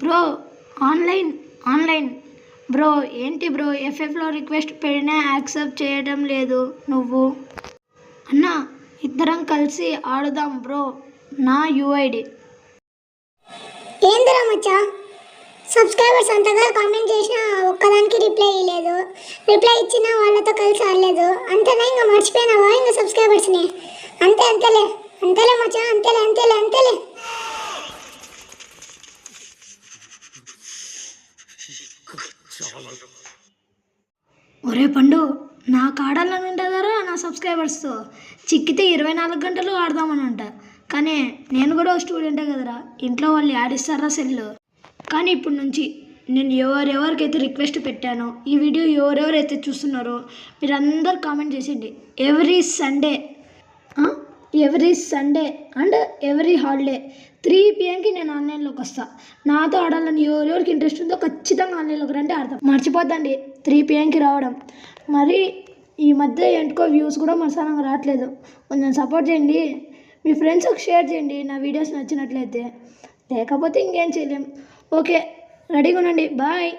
Bro online online bro ఏంటి bro ఎఫ్ఎఫ్లో request పెట్టినా accept చేయడం లేదు నువ్వు. అన్నా ఇద్దరం కలిసి ఆడుదాం బ్రో, నా యూఐడి. ఏందిరా మచ్చా, సబ్స్క్రైబర్స్ అంతగా కామెంట్ చేసినా ఒక్కదానికి రిప్లై ఇవ్వలేదు. రిప్లై ఇచ్చినా వాళ్ళతో కలిసి ఆడలేదు. అంతేనా, ఇంకా మర్చిపోయినావా ఇంకా సబ్స్క్రైబర్స్ని? అంతేలే మచ్చా, అంతేలే. ఒరే పండు, నాకు ఆడాలని ఉంటుందరా నా సబ్స్క్రైబర్స్తో. చిక్కితే 24 గంటలు ఆడదామని అంట. కానీ నేను కూడా స్టూడెంటే కదరా, ఇంట్లో వాళ్ళు ఆడిస్తారా సెల్లు. కానీ ఇప్పుడు నుంచి నేను ఎవరెవరికైతే రిక్వెస్ట్ పెట్టానో, ఈ వీడియో ఎవరెవరైతే చూస్తున్నారో మీరందరూ కామెంట్ చేసేయండి. Every Sunday and every holiday 3 PM నేను ఆన్లైన్లోకి వస్తాను. నాతో ఆడాలని ఎవరెవరికి ఇంట్రెస్ట్ ఉందో ఖచ్చితంగా ఆన్లైన్లోకి రండి, ఆడతాం. మర్చిపోద్దండి 3 PM రావడం. మరి ఈ మధ్య ఎందుకో వ్యూస్ కూడా మనసానంగా రావట్లేదు. కొంచెం సపోర్ట్ చేయండి. మీ ఫ్రెండ్స్కి షేర్ చేయండి నా వీడియోస్ నచ్చినట్లయితే. లేకపోతే ఇంకేం చేయలేం. ఓకే, రెడీగా ఉండండి. బాయ్.